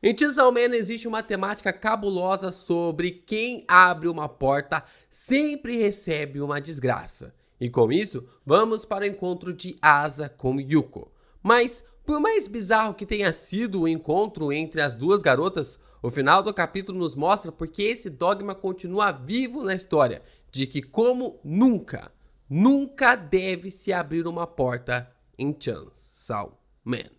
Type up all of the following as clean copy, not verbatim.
Em Chainsaw Man existe uma temática cabulosa sobre quem abre uma porta sempre recebe uma desgraça. E com isso, vamos para o encontro de Asa com Yuko. Mas, por mais bizarro que tenha sido o encontro entre as duas garotas, o final do capítulo nos mostra porque esse dogma continua vivo na história, de que como nunca deve se abrir uma porta em Chainsaw Man.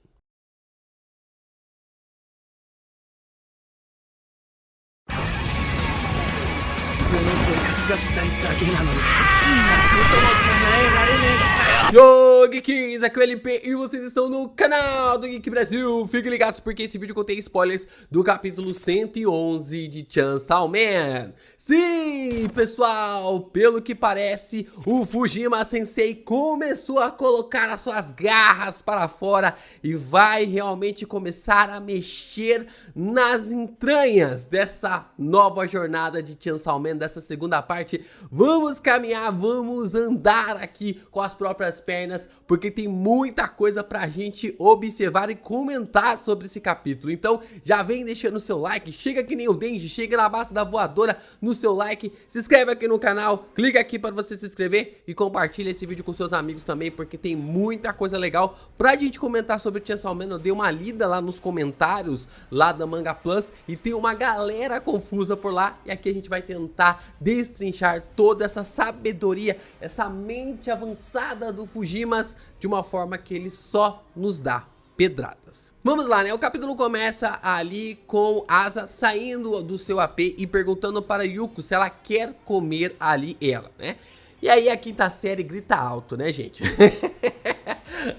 普通の生活がしたいだけなのに、んなことも考えられねえのかよ。 Yo, Geeks, aqui é o LP e vocês estão no canal do Geek Brasil. Fiquem ligados porque esse vídeo contém spoilers do capítulo 111 de Chainsaw Man. Sim, pessoal, pelo que parece, o Fujima Sensei começou a colocar as suas garras para fora e vai realmente começar a mexer nas entranhas dessa nova jornada de Chainsaw Man, dessa segunda parte. Vamos caminhar, vamos andar aqui com as próprias pernas, porque tem muita coisa pra gente observar e comentar sobre esse capítulo. Então já vem deixando o seu like, chega que nem o Denji, chega na base da voadora no seu like, se inscreve aqui no canal, clica aqui para você se inscrever e compartilha esse vídeo com seus amigos também, porque tem muita coisa legal pra gente comentar sobre o Chainsaw Man. Eu dei uma lida lá nos comentários lá da Manga Plus e tem uma galera confusa por lá, e aqui a gente vai tentar destrinchar toda essa sabedoria, essa mente avançada do Fujimas de uma forma que ele só nos dá pedradas. Vamos lá, né? O capítulo começa ali com Asa saindo do seu AP e perguntando para Yuko se ela quer comer ali ela, né? E aí a quinta série grita alto, né, gente?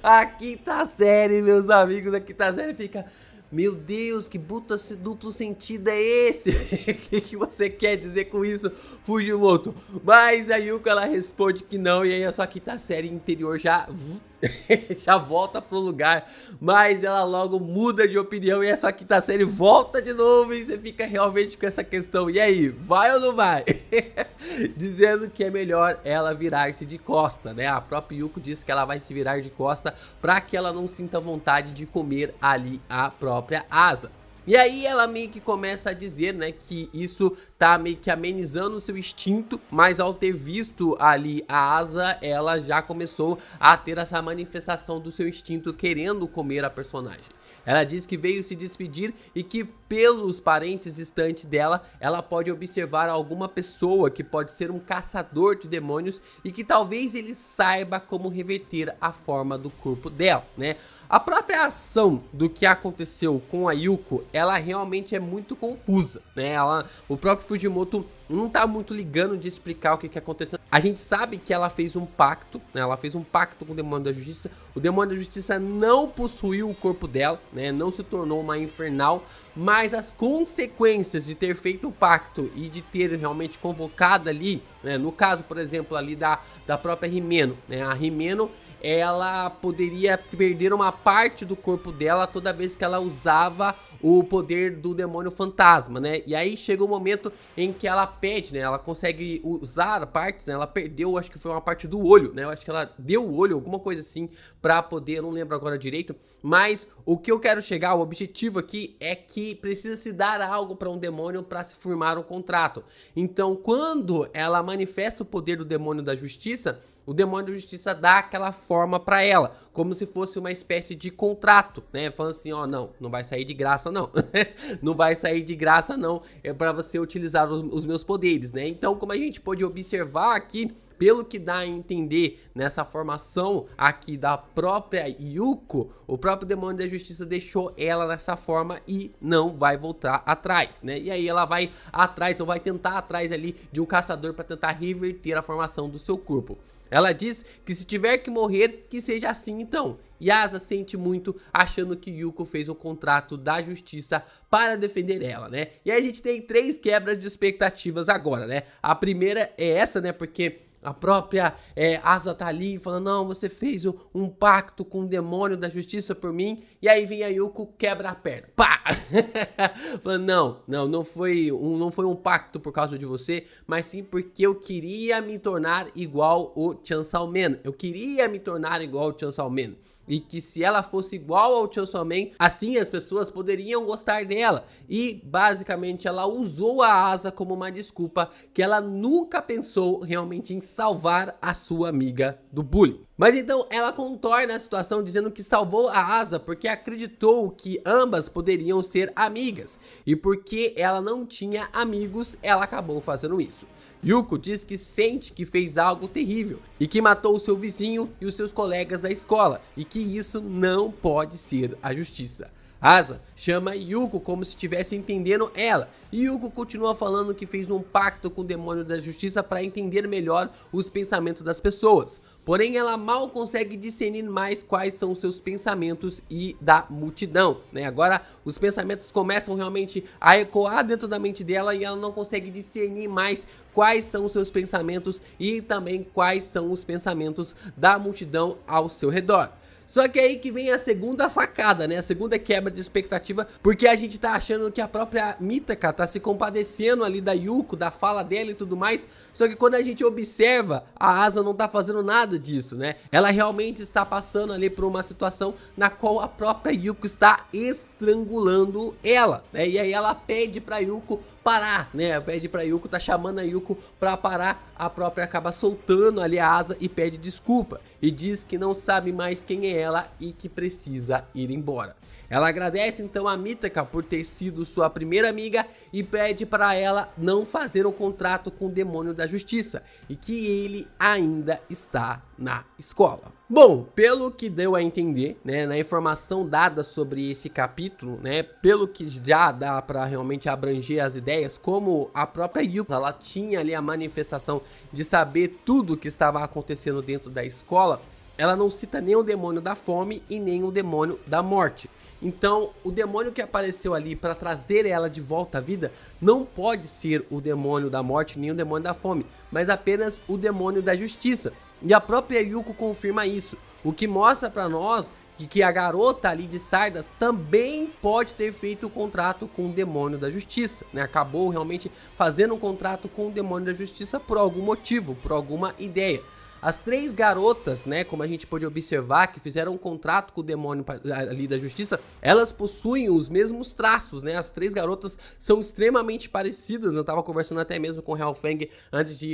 A quinta série, meus amigos, a quinta série fica... Meu Deus, que duplo sentido é esse? O que você quer dizer com isso, Fujimoto? Mas a Yuko, ela responde que não, e aí a sua quinta série interior já volta pro lugar, mas ela logo muda de opinião e a sua quinta série volta de novo e você fica realmente com essa questão. E aí, vai ou não vai? Dizendo que é melhor ela virar-se de costa, né? A própria Yuko disse que ela vai se virar de costa para que ela não sinta vontade de comer ali a própria Asa. E aí ela meio que começa a dizer, né, que isso tá meio que amenizando o seu instinto, mas ao ter visto ali a Asa, ela já começou a ter essa manifestação do seu instinto querendo comer a personagem. Ela diz que veio se despedir e que pelos parentes distantes dela, ela pode observar alguma pessoa que pode ser um caçador de demônios e que talvez ele saiba como reverter a forma do corpo dela, né? A própria ação do que aconteceu com a Yuko, ela realmente é muito confusa, né? O próprio Fujimoto não tá muito ligando de explicar o que aconteceu. A gente sabe que ela fez um pacto, né? Ela fez um pacto com o Demônio da Justiça. O Demônio da Justiça não possuiu o corpo dela, né? Não se tornou uma infernal, mas as consequências de ter feito o pacto e de ter realmente convocado ali, né? No caso, por exemplo, ali da própria Himeno, né? A Himeno, ela poderia perder uma parte do corpo dela toda vez que ela usava o poder do demônio fantasma, né? E aí chega um momento em que ela pede, né? Ela consegue usar partes, né? Ela perdeu, acho que foi uma parte do olho, né? Eu acho que ela deu o olho, alguma coisa assim, pra poder, eu não lembro agora direito. Mas o que eu quero chegar, o objetivo aqui é que precisa se dar algo para um demônio para se firmar um contrato. Então, quando ela manifesta o poder do demônio da justiça, o demônio da justiça dá aquela forma pra ela, como se fosse uma espécie de contrato, né? Falando assim, ó, não vai sair de graça não, não vai sair de graça não, é pra você utilizar os meus poderes, né? Então, como a gente pode observar aqui, pelo que dá a entender nessa formação aqui da própria Yuko, o próprio demônio da justiça deixou ela nessa forma e não vai voltar atrás, né? E aí ela vai atrás, ou vai tentar atrás ali de um caçador para tentar reverter a formação do seu corpo. Ela diz que se tiver que morrer, que seja assim então. Yasa sente muito, achando que Yuko fez um contrato da justiça para defender ela, né? E aí a gente tem 3 quebras de expectativas agora, né? A primeira é essa, né? Porque a própria Asa tá ali falando, não, você fez um pacto com o demônio da justiça por mim. E aí vem a Yuko, quebra a perna. Pá! Falando, não foi um pacto por causa de você, mas sim porque eu queria me tornar igual o Chainsaw Man. Eu queria me tornar igual o Chainsaw Man. e que se ela fosse igual ao Chainsaw Man, assim as pessoas poderiam gostar dela. E basicamente ela usou a Asa como uma desculpa, que ela nunca pensou realmente em salvar a sua amiga do bullying. Mas então ela contorna a situação dizendo que salvou a Asa porque acreditou que ambas poderiam ser amigas, e porque ela não tinha amigos, ela acabou fazendo isso. Yuko diz que sente que fez algo terrível e que matou o seu vizinho e os seus colegas da escola, e que isso não pode ser a justiça. Asa chama Yuko como se estivesse entendendo ela, e Yuko continua falando que fez um pacto com o demônio da justiça para entender melhor os pensamentos das pessoas. Porém, ela mal consegue discernir mais quais são os seus pensamentos e da multidão, né? Agora, os pensamentos começam realmente a ecoar dentro da mente dela e ela não consegue discernir mais quais são os seus pensamentos e também quais são os pensamentos da multidão ao seu redor. Só que aí que vem a segunda sacada, né? A segunda quebra de expectativa, porque a gente tá achando que a própria Mitaka tá se compadecendo ali da Yuko, da fala dela e tudo mais. Só que quando a gente observa, a Asa não tá fazendo nada disso, né? Ela realmente está passando ali por uma situação na qual a própria Yuko está estrangulando ela, né? E aí ela pede pra Yuko parar, né? Pede pra Yuko, tá chamando a Yuko pra parar. A própria acaba soltando ali a Asa e pede desculpa. E diz que não sabe mais quem é ela e que precisa ir embora. Ela agradece então a Mitaka por ter sido sua primeira amiga e pede para ela não fazer um contrato com o demônio da justiça e que ele ainda está na escola. Bom, pelo que deu a entender, né, na informação dada sobre esse capítulo, né, pelo que já dá para realmente abranger as ideias, como a própria Yuko, ela tinha ali a manifestação de saber tudo o que estava acontecendo dentro da escola, ela não cita nem o demônio da fome e nem o demônio da morte. Então, o demônio que apareceu ali para trazer ela de volta à vida não pode ser o demônio da morte nem o demônio da fome, mas apenas o demônio da justiça. E a própria Yuko confirma isso, o que mostra para nós que a garota ali de Sardas também pode ter feito um contrato com o demônio da justiça, né? Acabou realmente fazendo um contrato com o demônio da justiça por algum motivo, por alguma ideia. As três garotas, né, como a gente pode observar, que fizeram um contrato com o demônio ali da justiça, elas possuem os mesmos traços, né? As três garotas são extremamente parecidas. Eu tava conversando até mesmo com o Hellfang antes de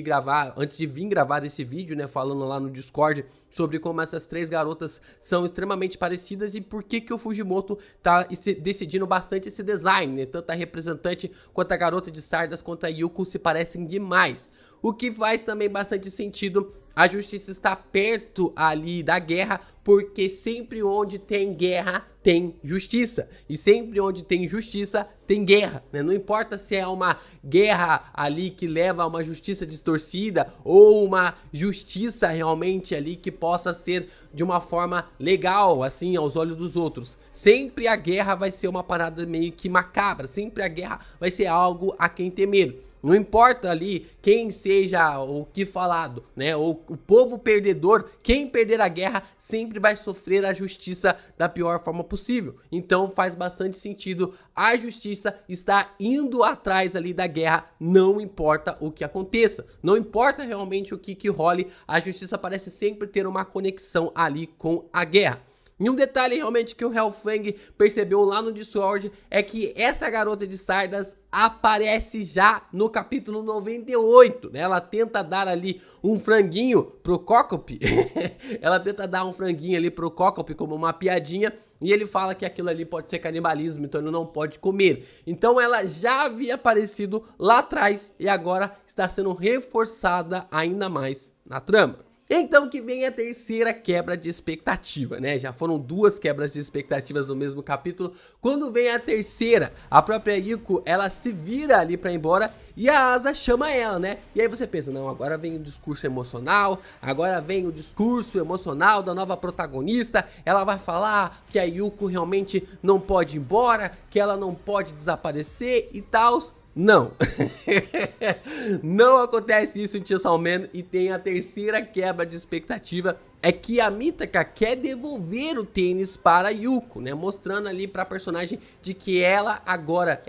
vir gravar esse vídeo, né, falando lá no Discord sobre como essas três garotas são extremamente parecidas e por que o Fujimoto tá decidindo bastante esse design, né? Tanto a representante quanto a garota de Sardas quanto a Yuko se parecem demais. O que faz também bastante sentido. A justiça está perto ali da guerra, porque sempre onde tem guerra tem justiça. E sempre onde tem justiça tem guerra, né? Não importa se é uma guerra ali que leva a uma justiça distorcida ou uma justiça realmente ali que possa ser de uma forma legal, assim, aos olhos dos outros. Sempre a guerra vai ser uma parada meio que macabra. Sempre a guerra vai ser algo a quem temer. Não importa ali quem seja o que falado, né? Ou o povo perdedor, quem perder a guerra sempre vai sofrer a justiça da pior forma possível. Então faz bastante sentido a justiça estar indo atrás ali da guerra, não importa o que aconteça. Não importa realmente o que role, a justiça parece sempre ter uma conexão ali com a guerra. E um detalhe realmente que o Hellfang percebeu lá no Discord é que essa garota de Sardas aparece já no capítulo 98, né? Ela tenta dar ali um franguinho pro Cocop. Ela tenta dar um franguinho ali pro Cocop como uma piadinha. E ele fala que aquilo ali pode ser canibalismo, então ele não pode comer. Então ela já havia aparecido lá atrás e agora está sendo reforçada ainda mais na trama. Então que vem a terceira quebra de expectativa, né? Já foram duas quebras de expectativas no mesmo capítulo. Quando vem a terceira, a própria Yuko, ela se vira ali pra ir embora e a Asa chama ela, né? E aí você pensa, não, agora vem o discurso emocional, agora vem o discurso emocional da nova protagonista. Ela vai falar que a Yuko realmente não pode ir embora, que ela não pode desaparecer e tal. Não, não acontece isso em Chainsaw Man. E tem a terceira quebra de expectativa, é que a Mitaka quer devolver o tênis para a Yuko, né? Mostrando ali para a personagem de que ela agora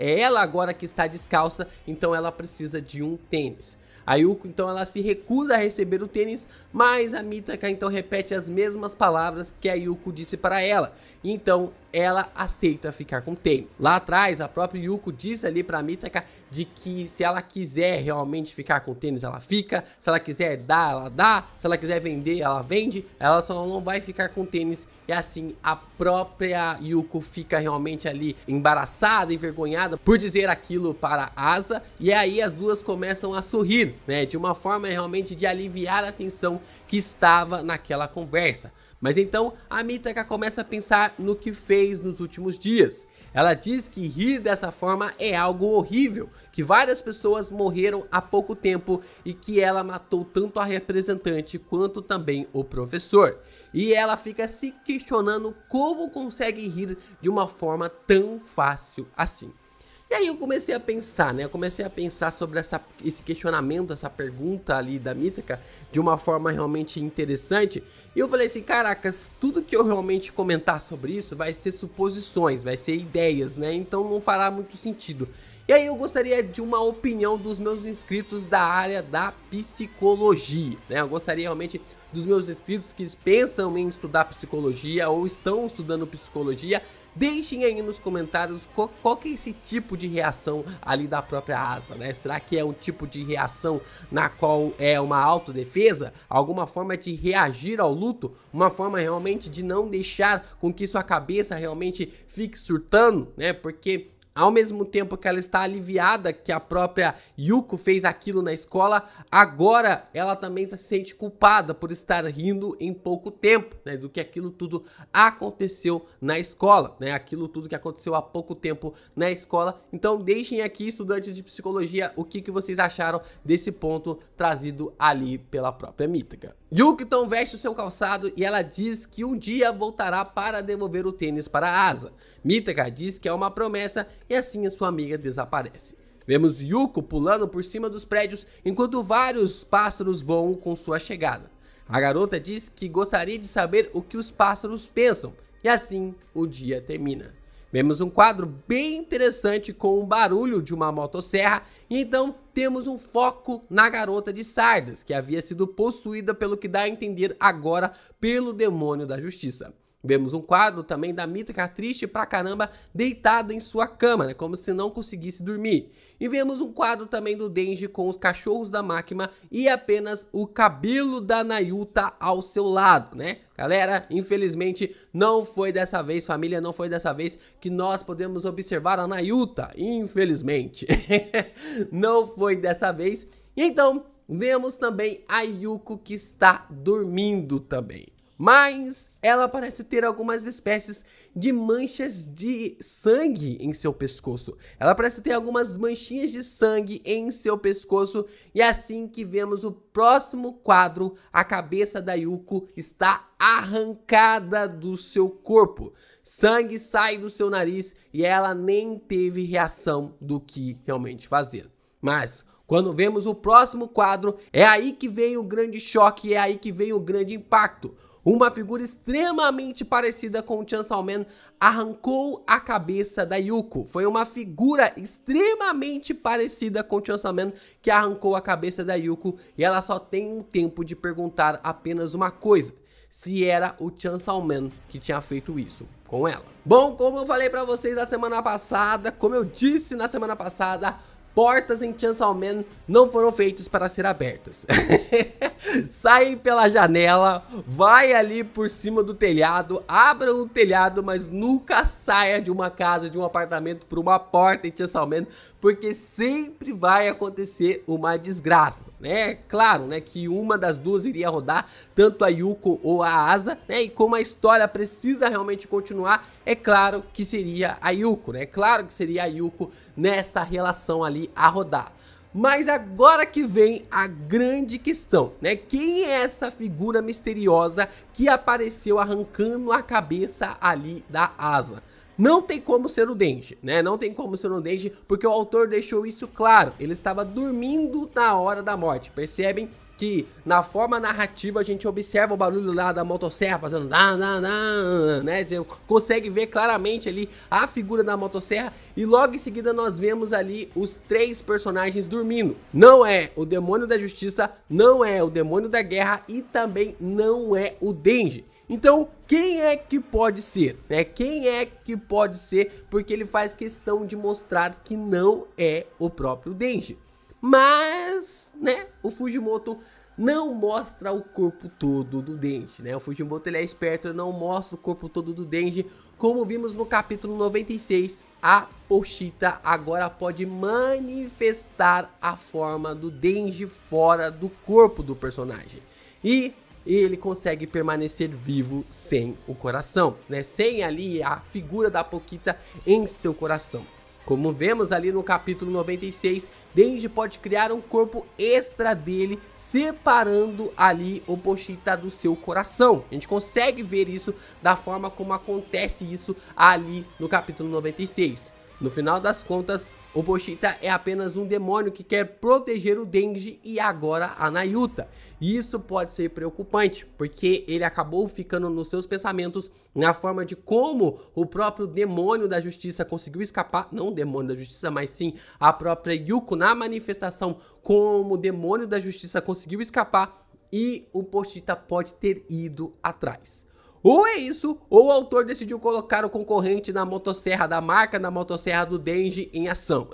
que está descalça, então ela precisa de um tênis. A Yuko então ela se recusa a receber o tênis, mas a Mitaka então repete as mesmas palavras que a Yuko disse para ela. Então ela aceita ficar com o tênis. Lá atrás a própria Yuko disse ali para a Mitaka de que se ela quiser realmente ficar com o tênis ela fica, se ela quiser dar ela dá, se ela quiser vender ela vende, ela só não vai ficar com o tênis. E assim a própria Yuko fica realmente ali embaraçada, envergonhada por dizer aquilo para Asa. E aí as duas começam a sorrir, né, de uma forma realmente de aliviar a tensão que estava naquela conversa. Mas então a Mitaka começa a pensar no que fez nos últimos dias. Ela diz que rir dessa forma é algo horrível, que várias pessoas morreram há pouco tempo e que ela matou tanto a representante quanto também o professor. E ela fica se questionando como consegue rir de uma forma tão fácil assim. E aí eu comecei a pensar, né? Eu comecei a pensar sobre esse questionamento, essa pergunta ali da Mitaka de uma forma realmente interessante. E eu falei assim, caracas, tudo que eu realmente comentar sobre isso vai ser suposições, vai ser ideias, né? Então não fará muito sentido. E aí eu gostaria de uma opinião dos meus inscritos da área da psicologia, né? Eu gostaria realmente dos meus inscritos que pensam em estudar psicologia ou estão estudando psicologia. Deixem aí nos comentários qual que é esse tipo de reação ali da própria Asa, né? Será que é um tipo de reação na qual é uma autodefesa? Alguma forma de reagir ao luto? Uma forma realmente de não deixar com que sua cabeça realmente fique surtando, né? Porque ao mesmo tempo que ela está aliviada que a própria Yuko fez aquilo na escola, agora ela também se sente culpada por estar rindo em pouco tempo, né, do que aquilo tudo aconteceu na escola, né, aquilo tudo que aconteceu há pouco tempo na escola. Então deixem aqui, estudantes de psicologia, o que vocês acharam desse ponto trazido ali pela própria Mitaka. Yuko então veste o seu calçado e ela diz que um dia voltará para devolver o tênis para Asa. Mitaka diz que é uma promessa e assim a sua amiga desaparece. Vemos Yuko pulando por cima dos prédios enquanto vários pássaros voam com sua chegada. A garota diz que gostaria de saber o que os pássaros pensam e assim o dia termina. Vemos um quadro bem interessante com o barulho de uma motosserra e então temos um foco na garota de Sardas, que havia sido possuída pelo que dá a entender agora pelo demônio da justiça. Vemos um quadro também da Mitaka triste pra caramba, deitada em sua cama, né, como se não conseguisse dormir. E vemos um quadro também do Denji com os cachorros da máquina e apenas o cabelo da Nayuta ao seu lado, né? Galera, infelizmente não foi dessa vez, família, não foi dessa vez que nós podemos observar a Nayuta, infelizmente. Não foi dessa vez. E então, vemos também a Yuko que está dormindo também. Mas ela parece ter algumas espécies de manchas de sangue em seu pescoço. Ela parece ter algumas manchinhas de sangue em seu pescoço. E assim que vemos o próximo quadro, a cabeça da Yuko está arrancada do seu corpo. Sangue sai do seu nariz e ela nem teve reação do que realmente fazer. Mas quando vemos o próximo quadro, é aí que vem o grande choque, é aí que vem o grande impacto. Uma figura extremamente parecida com o Chainsaw Man arrancou a cabeça da Yuko. Foi uma figura extremamente parecida com o Chainsaw Man que arrancou a cabeça da Yuko. E ela só tem um tempo de perguntar apenas uma coisa: se era o Chainsaw Man que tinha feito isso com ela. Bom, como eu falei pra vocês na semana passada, como eu disse na semana passada, portas em Chainsaw Man não foram feitas para ser abertas. Sai pela janela, vai ali por cima do telhado, abra o telhado, mas nunca saia de uma casa, de um apartamento por uma porta em Chainsaw Man, porque sempre vai acontecer uma desgraça, né? Claro, né, que uma das duas iria rodar, tanto a Yuko ou a Asa, né? E como a história precisa realmente continuar, é claro que seria a Yuko, né? É claro que seria a Yuko nesta relação ali a rodar. Mas agora que vem a grande questão, né? Quem é essa figura misteriosa que apareceu arrancando a cabeça ali da Asa? Não tem como ser o Denji, né? Não tem como ser o Denji, porque o autor deixou isso claro. Ele estava dormindo na hora da morte. Percebem que na forma narrativa a gente observa o barulho lá da motosserra fazendo né? Você consegue ver claramente ali a figura da motosserra e logo em seguida nós vemos ali os 3 personagens dormindo. Não é o demônio da justiça, não é o demônio da guerra e também não é o Denji. Então, quem é que pode ser, né? Quem é que pode ser? Porque ele faz questão de mostrar que não é o próprio Denji. Mas, né, o Fujimoto não mostra o corpo todo do Denji, né? O Fujimoto, ele é esperto, ele não mostra o corpo todo do Denji. Como vimos no capítulo 96, a Pochita agora pode manifestar a forma do Denji fora do corpo do personagem. E ele consegue permanecer vivo sem o coração, né? Sem ali a figura da Pochita em seu coração. Como vemos ali no capítulo 96, Denji pode criar um corpo extra dele, separando ali o Pochita do seu coração. A gente consegue ver isso da forma como acontece isso ali no capítulo 96. No final das contas, o Pochita é apenas um demônio que quer proteger o Denji e agora a Nayuta. E isso pode ser preocupante, porque ele acabou ficando nos seus pensamentos na forma de como o próprio demônio da justiça conseguiu escapar. Não o demônio da justiça, mas sim a própria Yuko na manifestação, como o demônio da justiça conseguiu escapar e o Pochita pode ter ido atrás. Ou é isso, ou o autor decidiu colocar o concorrente da motosserra, da marca da motosserra do Denji em ação.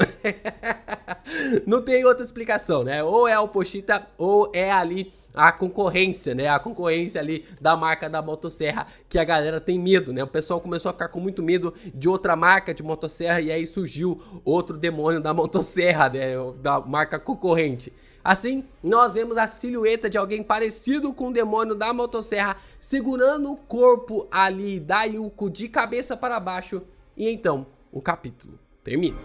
Não tem outra explicação, né? Ou é o Pochita, ou é ali a concorrência, né? A concorrência ali da marca da motosserra que a galera tem medo, né? O pessoal começou a ficar com muito medo de outra marca de motosserra e aí surgiu outro demônio da motosserra, né? Da marca concorrente. Assim, nós vemos a silhueta de alguém parecido com o demônio da motosserra segurando o corpo ali da Yuko de cabeça para baixo. E então, o capítulo termina.